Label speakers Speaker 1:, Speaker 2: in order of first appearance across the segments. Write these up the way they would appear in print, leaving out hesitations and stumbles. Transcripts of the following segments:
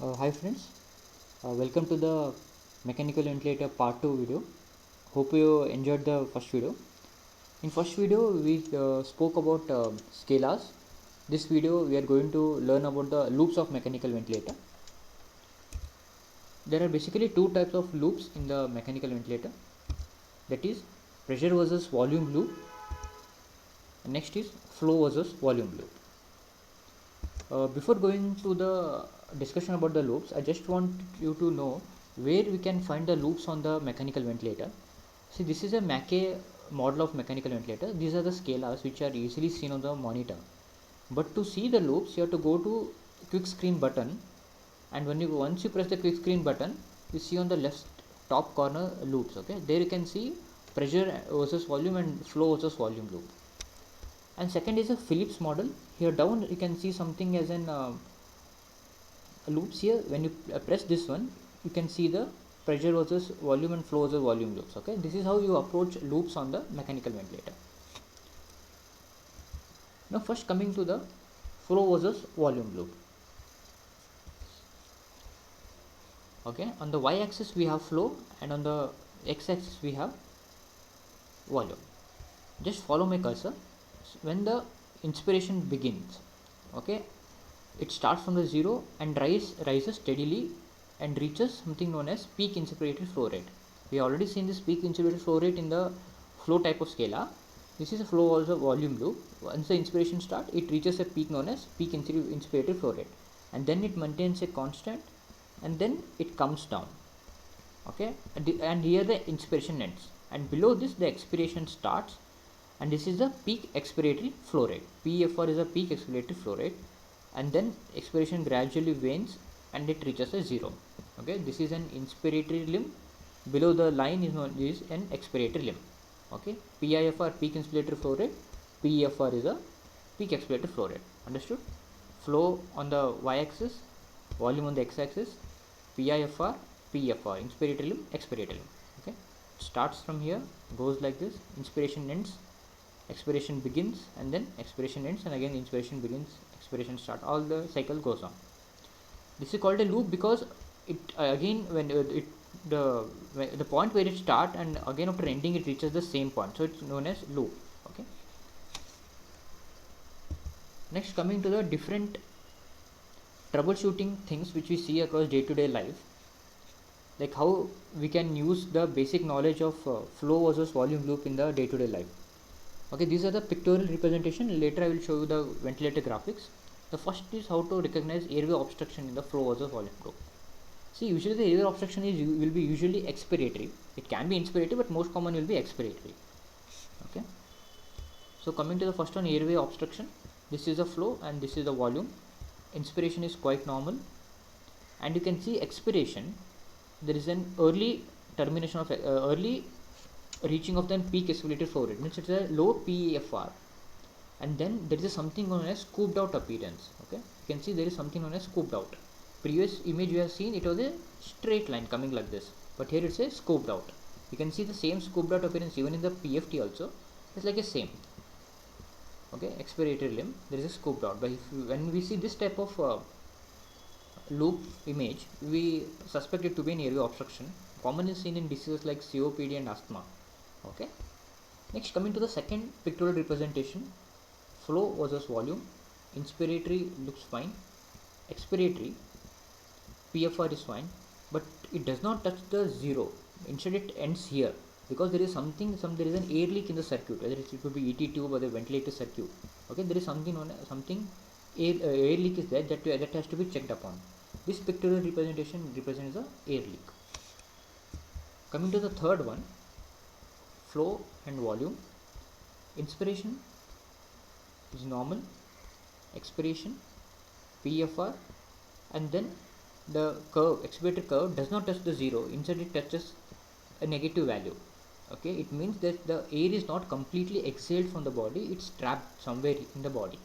Speaker 1: Hi friends, welcome to the mechanical ventilator part 2 video. Hope you enjoyed the first video. In first video we spoke about scalars. This video we are going to learn about the loops of mechanical ventilator. There are basically two types of loops in the mechanical ventilator, that is pressure versus volume loop, and next is flow versus volume loop. Before going to the discussion about the loops, I just want you to know where we can find the loops on the mechanical ventilator. See, this is a Mackay model of mechanical ventilator. These are the scalars which are easily seen on the monitor. But to see the loops, you have to go to quick screen button, and once you press the quick screen button, you see on the left top corner loops. Okay, there you can see pressure versus volume and flow versus volume loop. And second is a Phillips model. Here down you can see something as an loops. Here when you press this one, you can see the pressure versus volume and flow versus volume loops. Okay, this is how you approach loops on the mechanical ventilator. Now first coming to the flow versus volume loop. Okay, on the y-axis we have flow, and on the x-axis we have volume. Just follow my cursor. When the inspiration begins, okay, it starts from the zero and rises steadily and reaches something known as peak inspirated flow rate. We have already seen this peak inspirated flow rate in the flow type of scalar. This is a flow also volume loop. Once the inspiration starts, it reaches a peak known as peak inspirated flow rate, and then it maintains a constant, and then it comes down. Okay, and here the inspiration ends, and below this the expiration starts, and this is the peak expiratory flow rate. PFR is a peak expiratory flow rate, and then expiration gradually wanes and it reaches a zero. Okay, this is an inspiratory limb. Below the line is an expiratory limb. Okay, PIFR peak inspiratory flow rate, PEFR is a peak expiratory flow rate. Understood? Flow on the y-axis, volume on the x-axis, PIFR, PFR, inspiratory limb, expiratory limb. Okay, starts from here, goes like this, inspiration ends, expiration begins, and then expiration ends, and again inspiration begins, expiration start. All the cycle goes on. This is called a loop because it again when the point where it start and again after ending it reaches the same point, so it's known as loop. Okay. Next, coming to the different troubleshooting things which we see across day-to-day life, like how we can use the basic knowledge of flow versus volume loop in the day-to-day life. Okay, these are the pictorial representation. Later I will show you the ventilator graphics. The first is how to recognize airway obstruction in the flow versus volume loop. See, usually the airway obstruction will be usually expiratory. It can be inspiratory, but most common will be expiratory. Okay. So coming to the first one, airway obstruction. This is the flow and this is the volume. Inspiration is quite normal, and you can see expiration. There is an early termination of early reaching of the peak expirated flow rate. Means it's a low PEFR, and then there is something known as scooped out appearance. Okay, you can see there is something known as scooped out. Previous image you have seen, it was a straight line coming like this, but here it's a scooped out. You can see the same scooped out appearance even in the PFT also. It's like a same. Okay, expiratory limb, there is a scooped out. But when we see this type of loop image, we suspect it to be an airway obstruction, commonly seen in diseases like COPD and asthma. Okay. Next, coming to the second pictorial representation, flow versus volume. Inspiratory looks fine, expiratory PFR is fine, but it does not touch the zero. Instead it ends here because there is there is an air leak in the circuit, whether it could be ET tube or the ventilator circuit. Okay, there is something air leak is there that has to be checked upon. This pictorial representation represents the air leak. Coming to the third one, flow and volume. Inspiration is normal, expiration PFR, and then the expiratory curve does not touch the zero. Instead it touches a negative value. Okay, it means that the air is not completely exhaled from the body, it's trapped somewhere in the body.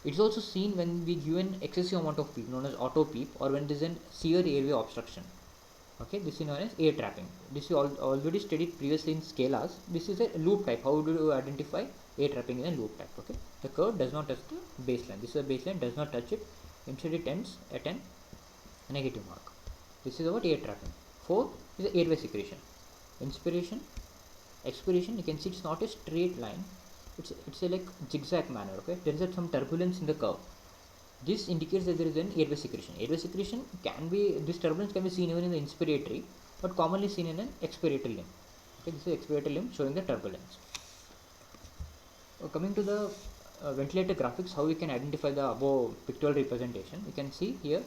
Speaker 1: It's also seen when we give an excessive amount of PEEP, known as auto PEEP, or when there is a severe airway obstruction. Okay, this is known as air trapping. This is already studied previously in scalars. This is a loop type. How do you identify air trapping in a loop type? Okay, the curve does not touch the baseline. This is a baseline, does not touch it. Instead it ends at an negative mark. This is about air trapping. 4 is the airway secretion. Inspiration, expiration, you can see it's not a straight line, it's a like zigzag manner. Okay, there is some turbulence in the curve. This indicates that there is an airway secretion. Airway secretion can be, this turbulence can be seen even in the inspiratory, but commonly seen in an expiratory limb. Okay, this is expiratory limb showing the turbulence. Coming to the ventilator graphics, how we can identify the above pictorial representation. You can see here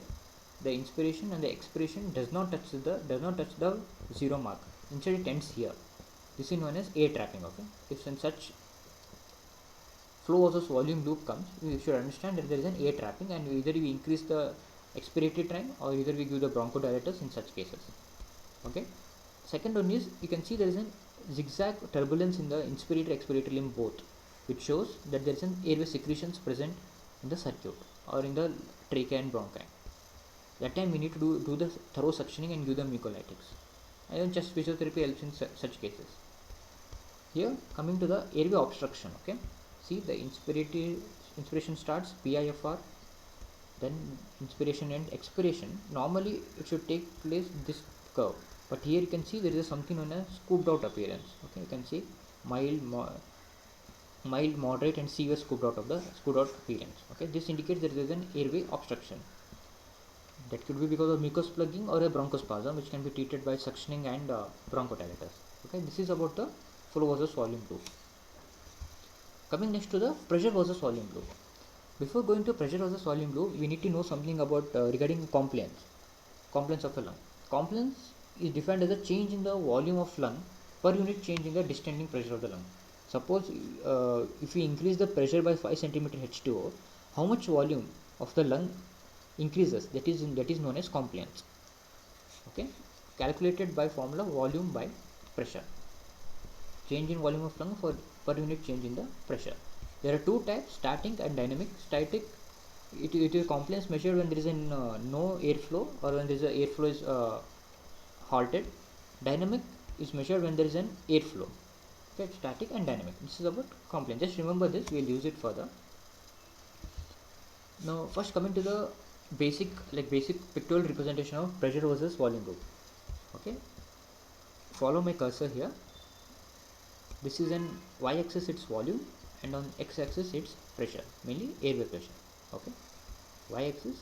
Speaker 1: the inspiration and the expiration does not touch the zero mark. Instead it ends here. This is known as air trapping. Okay, if in such flow versus volume loop comes, we should understand that there is an air trapping, and either we increase the expiratory time or either we give the bronchodilators in such cases. Okay, second one is, you can see there is a zigzag turbulence in the inspiratory expiratory limb both, which shows that there is an airway secretions present in the circuit or in the trachea and bronchi. That time we need to do the thorough suctioning and give the mucolytics. And then chest physiotherapy helps in such cases. Here, coming to the airway obstruction. Okay, see the inspiration starts PIFR, then inspiration and expiration. Normally it should take place this curve, but here you can see there is something known as scooped out appearance. Okay, you can see mild, moderate and severe scooped out appearance. Okay, this indicates there is an airway obstruction. That could be because of mucus plugging or a bronchospasm, which can be treated by suctioning and bronchodilators. Okay, this is about the flow versus volume loop. Coming next to the pressure versus volume loop. Before going to pressure versus volume loop, we need to know something about regarding compliance of the lung. Compliance is defined as a change in the volume of lung per unit change in the distending pressure of the lung. Suppose if we increase the pressure by 5 cm H2O, how much volume of the lung increases? That is known as compliance. Okay, calculated by formula volume by pressure. Change in volume of lung for per unit change in the pressure. There are two types, static and dynamic. Static, it is compliance measured when there is no airflow or when there is airflow is halted. Dynamic is measured when there is an airflow. Okay, static and dynamic. This is about compliance. Just remember this. We will use it further. Now, first coming to the basic pictorial representation of pressure versus volume loop. Okay, follow my cursor here. This is an y-axis, its volume, and on x-axis its pressure, mainly airway pressure. Okay, y-axis,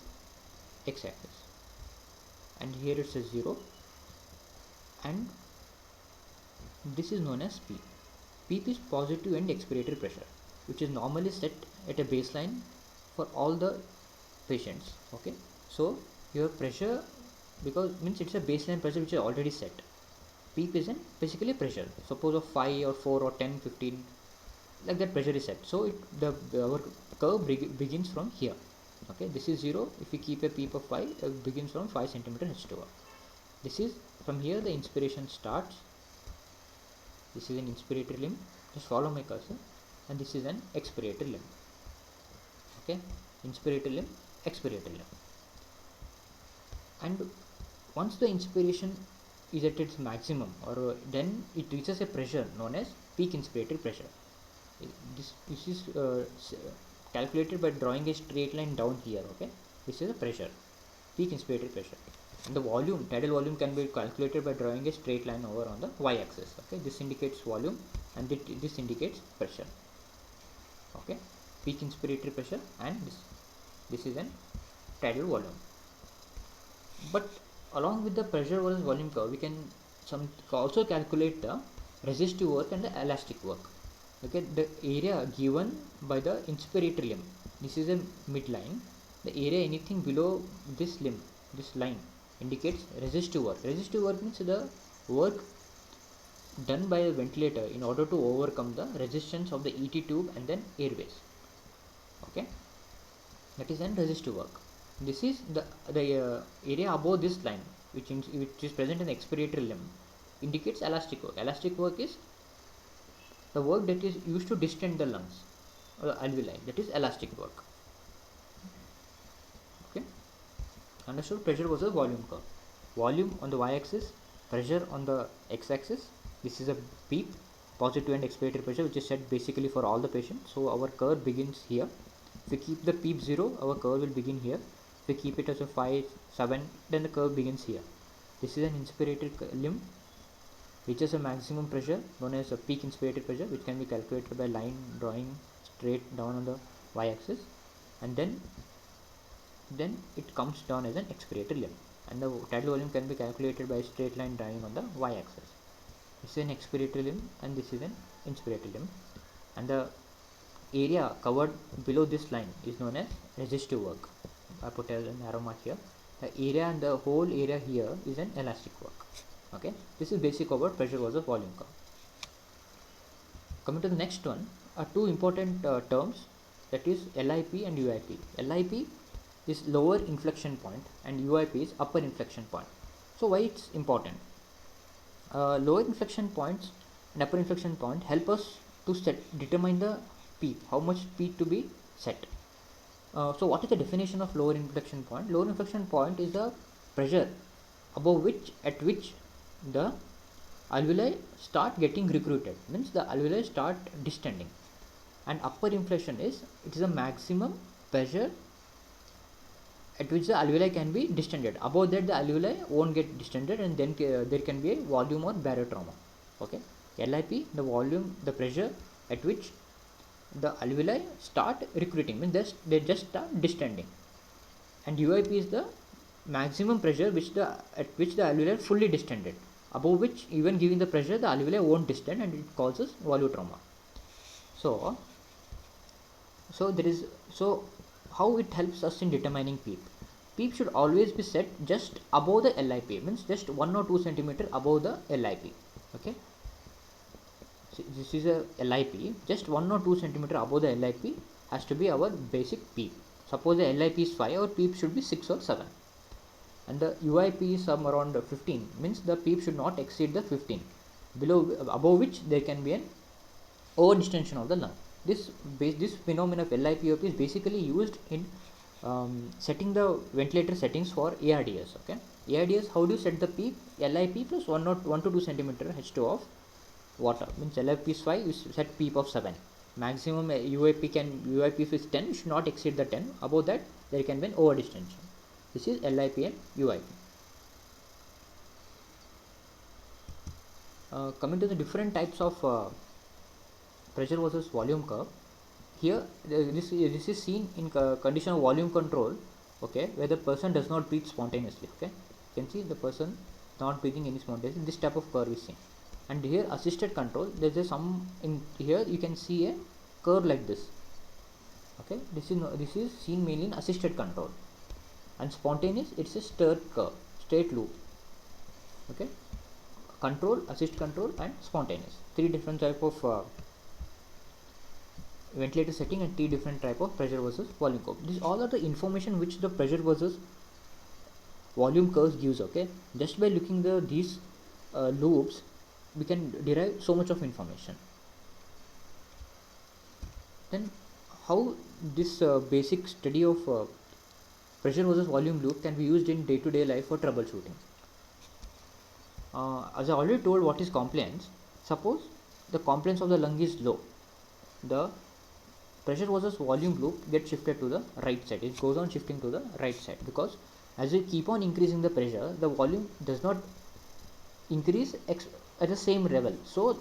Speaker 1: x-axis, and here it says 0, and this is known as PEEP. PEEP is positive end expiratory pressure, which is normally set at a baseline for all the patients. Okay, so your pressure, because means it's a baseline pressure which is already set. PEEP is basically pressure. Suppose of 5 or 4 or 10, 15, like that pressure is set. So our curve begins from here. Okay, this is 0. If we keep a PEEP of 5, it begins from 5 cm H2O. This is from here the inspiration starts. This is an inspiratory limb. Just follow my cursor, and this is an expiratory limb. Okay, inspiratory limb, expiratory limb. And once the inspiration is at its maximum, or then it reaches a pressure known as peak inspiratory pressure. This is calculated by drawing a straight line down here. Okay, this is a pressure, peak inspiratory pressure. And the volume, tidal volume, can be calculated by drawing a straight line over on the y-axis. Okay, this indicates volume and this indicates pressure. Okay, peak inspiratory pressure, and this is an tidal volume. But along with the pressure versus volume curve, we can also calculate the resistive work and the elastic work. Okay, the area given by the inspiratory limb, this is a midline. The area anything below this limb, this line, indicates resistive work. Resistive work means the work done by a ventilator in order to overcome the resistance of the ET tube and then airways. Okay, that is an resistive work. This is the area above this line, which is present in the expiratory limb, indicates elastic work. Elastic work is the work that is used to distend the lungs or the alveoli. That is elastic work. Okay, understood? Pressure versus volume curve. Volume on the y-axis, pressure on the x-axis. This is a PEEP, positive end expiratory pressure, which is set basically for all the patients. So our curve begins here. If we keep the PEEP 0, our curve will begin here. If we keep it as a 5, 7, then the curve begins here. This is an inspirated limb, reaches a maximum pressure known as a peak inspirated pressure, which can be calculated by line drawing straight down on the y-axis, and then it comes down as an expirated limb, and the tidal volume can be calculated by a straight line drawing on the y-axis. This is an expiratory limb and this is an inspiratory limb, and the area covered below this line is known as resistive work. I put an arrow mark here. The area and the whole area here is an elastic work. Okay, this is basic about pressure versus volume curve. Coming to the next one are two important terms, that is LIP and UIP. LIP is lower inflection point and UIP is upper inflection point. So why it's important? Lower inflection points and upper inflection point help us to determine the PEEP, how much PEEP to be set. So what is the definition of lower inflection point? Lower inflection point is the pressure above at which the alveoli start getting recruited, means the alveoli start distending, and upper inflection is a maximum pressure at which the alveoli can be distended. Above that the alveoli won't get distended, and then there can be a volume or barotrauma. Okay, LIP, the volume, the pressure at which the alveoli start recruiting, means they just start distending, and UIP is the maximum pressure at which the alveoli are fully distended, above which even giving the pressure the alveoli won't distend and it causes volutrauma. So how it helps us in determining PEEP? PEEP should always be set just above the LIP, means just 1 or 2 centimeter above the LIP. Okay, so this is a LIP, just 1 or 2 centimeter above the LIP has to be our basic PEEP. Suppose the LIP is 5, our PEEP should be 6 or 7, and the UIP is some around 15, means the PEEP should not exceed the 15, above which there can be an over distension of the lung. This phenomenon of LIP UIP is basically used in setting the ventilator settings for ARDS. Okay, ARDS, how do you set the PEEP? LIP plus 1 to 2 centimeter H2 of water, means LIP is 5, you set PEEP of 7. Maximum UIP if is 10, you should not exceed the 10. Above that there can be an over distension. This is LIP and UIP. Coming to the different types of pressure versus volume curve. Here this is seen in condition of volume control, okay, where the person does not breathe spontaneously. Okay, you can see the person not breathing any spontaneously. This type of curve is seen. And here assisted control, there is some in here you can see a curve like this. Okay, this is seen mainly in assisted control, and spontaneous, it's a straight loop. Okay, control, assist control, and spontaneous, 3 different type of ventilator setting and 3 different type of pressure versus volume curve. These all are the information which the pressure versus volume curves gives. Okay, just by looking these loops, we can derive so much of information. Then how this basic study of pressure versus volume loop can be used in day-to-day life for troubleshooting. As I already told, what is compliance? Suppose the compliance of the lung is low, the pressure versus volume loop gets shifted to the right side. It goes on shifting to the right side, because as we keep on increasing the pressure, the volume does not increase at the same level, so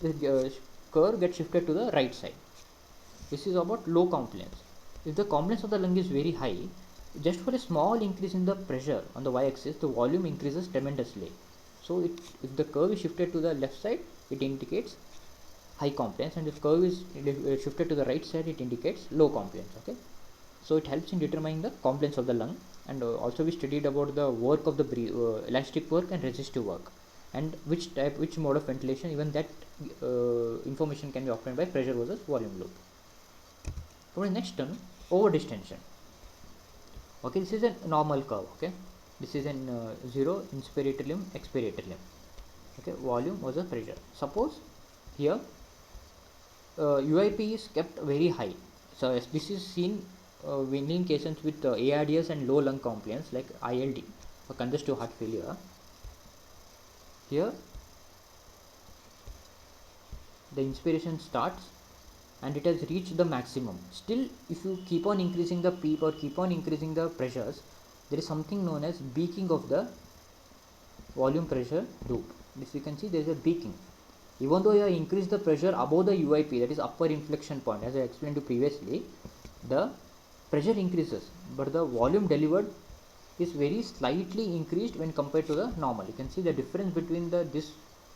Speaker 1: the curve gets shifted to the right side. This is about low compliance. If the compliance of the lung is very high, just for a small increase in the pressure on the y-axis, the volume increases tremendously. So if the curve is shifted to the left side, it indicates high compliance, and if curve is shifted to the right side, it indicates low compliance. Okay, so it helps in determining the compliance of the lung. And also we studied about the work of the elastic work and resistive work, and which mode of ventilation, even that information can be obtained by pressure versus volume loop. For the next term, over distension. Okay, this is a normal curve. Okay, this is an 0 inspirator limb, expirator limb. Okay, volume versus pressure. Suppose here UIP is kept very high. So this is seen mainly in cases with ARDS and low lung compliance like ILD, or congestive heart failure. Here the inspiration starts and it has reached the maximum. Still, if you keep on increasing the PEEP or keep on increasing the pressures, there is something known as beaking of the volume pressure loop. This you can see there is a beaking. Even though you have increased the pressure above the UIP, that is upper inflection point, as I explained to previously, the pressure increases, but the volume delivered is very slightly increased when compared to the normal. You can see the difference between this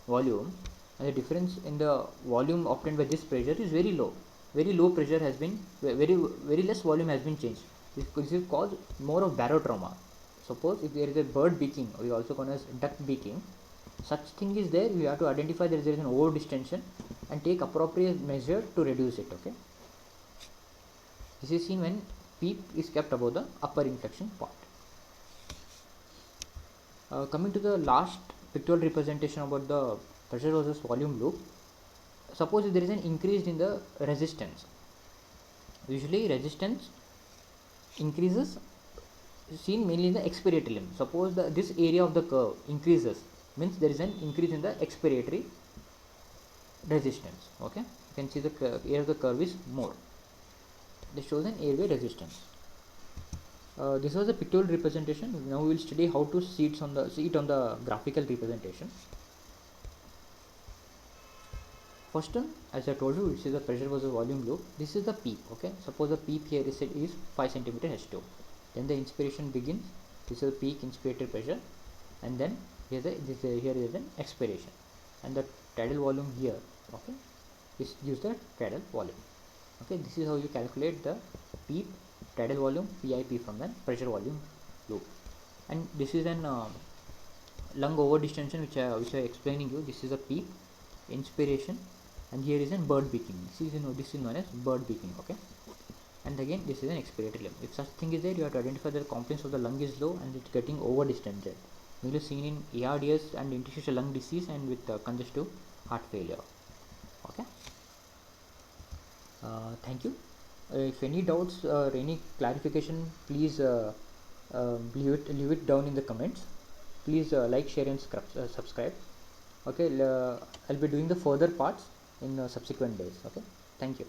Speaker 1: volume and the difference in the volume obtained by this pressure is very low. Very low pressure has been, very less volume has been changed. This is called more of barotrauma. Suppose if there is a bird beaking, we also call as duck beaking, such thing is there, you have to identify that there is an over distension and take appropriate measure to reduce it. Okay, this is seen when PEEP is kept above the upper inflection point. Coming to the last pictorial representation about the pressure versus volume loop. Suppose if there is an increase in the resistance, usually resistance increases seen mainly in the expiratory limb. Suppose this area of the curve increases, means there is an increase in the expiratory resistance. Okay, you can see the area of the curve is more. This shows an airway resistance. This was a pictorial representation. Now we will study how to see it on the graphical representation. First one, as I told you, this is the pressure versus volume loop. This is the PEEP. Okay, suppose the PEEP here is 5 cm H2. Then the inspiration begins. This is the peak inspirated pressure, and then here is an expiration, and the tidal volume here. Okay, this gives the tidal volume. Okay, this is how you calculate the PEEP, tidal volume, PIP from the pressure volume loop. And this is an lung over distension which I explaining you. This is a PEEP inspiration, and here is a bird beaking. This is known as bird beaking. Okay, and again this is an expiratory limb. If such thing is there, you have to identify that the compliance of the lung is low and it's getting over distended. Mainly seen in ARDS and interstitial lung disease and with congestive heart failure. Okay. Thank you. If any doubts or any clarification, please leave it down in the comments. Please like, share, and subscribe. Okay, I'll be doing the further parts in subsequent days. Okay, thank you.